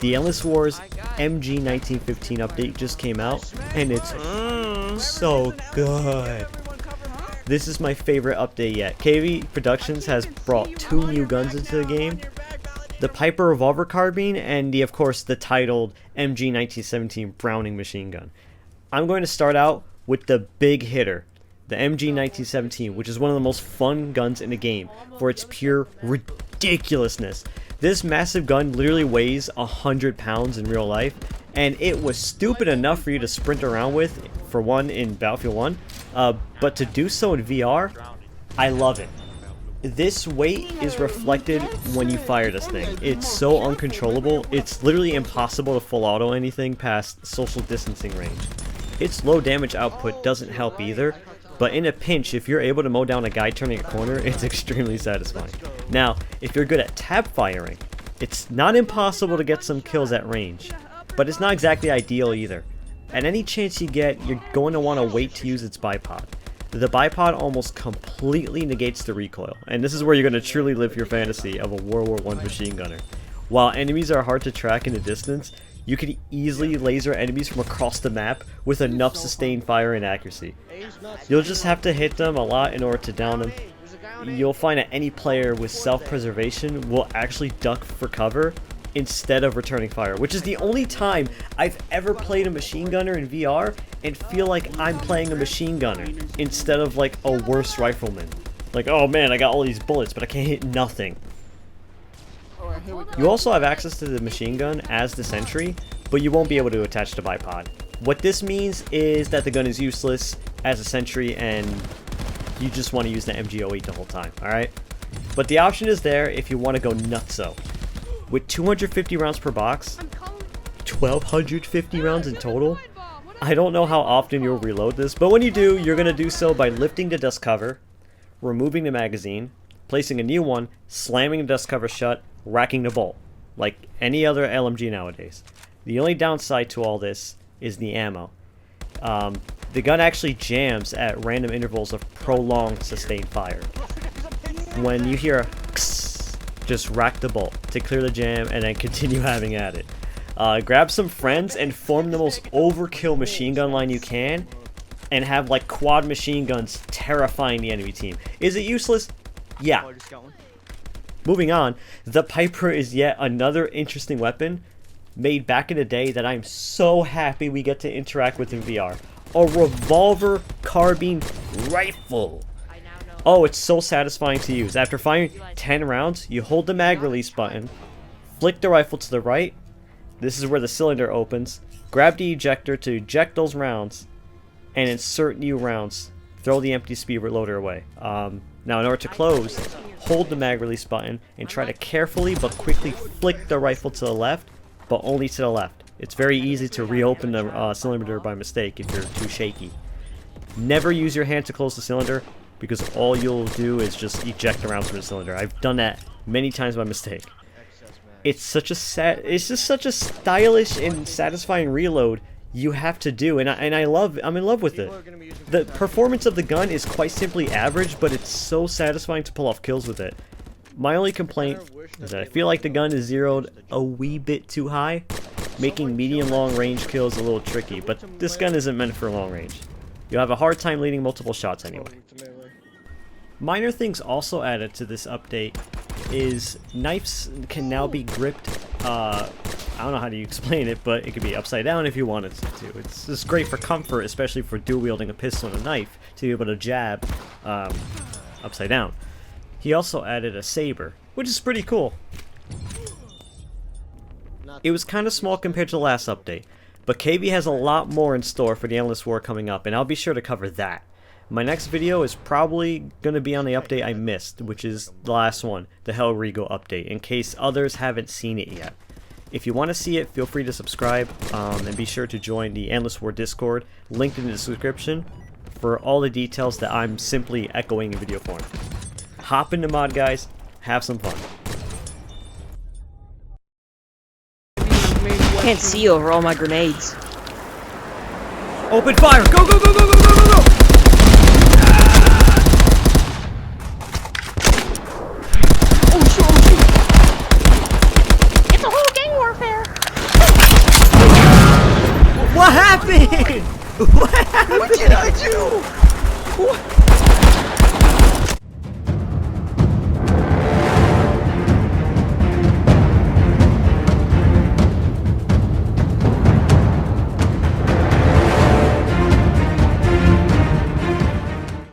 The Endless Wars MG1915 update just came out, and it's so good. This is my favorite update yet. KV Productions has brought 2 new guns into the game. The Piper Revolver Carbine and of course the titled MG1917 Browning machine gun. I'm going to start out with the big hitter, the MG1917, which is one of the most fun guns in the game for its pure ridiculousness. This massive gun literally weighs 100 pounds in real life, and it was stupid enough for you to sprint around with, for one, in Battlefield 1, but to do so in VR, I love it. This weight is reflected when you fire this thing. It's so uncontrollable, it's literally impossible to full auto anything past social distancing range. Its low damage output doesn't help either, but in a pinch, if you're able to mow down a guy turning a corner, it's extremely satisfying. Now, if you're good at tap firing, it's not impossible to get some kills at range, but it's not exactly ideal either. At any chance you get, you're going to want to wait to use its bipod. The bipod almost completely negates the recoil, and this is where you're going to truly live your fantasy of a World War I machine gunner. While enemies are hard to track in the distance, you can easily laser enemies from across the map with enough sustained fire and accuracy. You'll just have to hit them a lot in order to down them. You'll find that any player with self-preservation will actually duck for cover instead of returning fire, which is the only time I've ever played a machine gunner in VR and feel like I'm playing a machine gunner instead of like a worse rifleman. Like, oh man, I got all these bullets, but I can't hit nothing. You also have access to the machine gun as the sentry, but you won't be able to attach the bipod. What this means is that the gun is useless as a sentry and you just want to use the MG08 the whole time, alright? But the option is there if you want to go nutso. With 250 rounds per box, 1,250 rounds in total, I don't know how often you'll reload this, but when you do, you're going to do so by lifting the dust cover, removing the magazine, placing a new one, slamming the dust cover shut, racking the bolt, like any other LMG nowadays. The only downside to all this is the ammo. The gun actually jams at random intervals of prolonged sustained fire. When you hear a kss, just rack the bolt to clear the jam and then continue having at it. Grab some friends and form the most overkill machine gun line you can and have like quad machine guns terrifying the enemy team. Is it useless? Yeah. Moving on, the Piper is yet another interesting weapon made back in the day that I'm so happy we get to interact with in VR. A revolver carbine rifle. Oh, it's so satisfying to use. After firing 10 rounds, you hold the mag release button, flick the rifle to the right. This is where the cylinder opens. Grab the ejector to eject those rounds and insert new rounds. Throw the empty speed reloader away. Now in order to close, hold the mag release button and try to carefully but quickly flick the rifle to the left, but only to the left. It's very easy to reopen the cylinder by mistake if you're too shaky. Never use your hand to close the cylinder because all you'll do is just eject the rounds from the cylinder. I've done that many times by mistake. It's just such a stylish and satisfying reload you have to do, and I'm in love with it. The performance of the gun is quite simply average, but it's so satisfying to pull off kills with it. My only complaint is that I feel like the gun is zeroed a wee bit too high, making medium long range kills a little tricky, but this gun isn't meant for long range. You'll have a hard time leading multiple shots anyway. Minor things also added to this update is knives can now be gripped, I don't know how to explain it, but it could be upside down if you wanted to. It's just great for comfort, especially for dual wielding a pistol and a knife, to be able to jab upside down. He also added a saber, which is pretty cool. It was kind of small compared to the last update, but KV has a lot more in store for the Endless War coming up, and I'll be sure to cover that. My next video is probably going to be on the update I missed, which is the last one, the Hell Regal update, in case others haven't seen it yet. If you want to see it, feel free to subscribe, and be sure to join the Endless War Discord, linked in the description, for all the details that I'm simply echoing in video form. Hop into mod, guys. Have some fun. Can't see over all my grenades. Open fire! Go, go, go, go, go, go, go, go! Oh shoot, oh shoot! It's a whole gang warfare! happened? What happened? What did I do? What?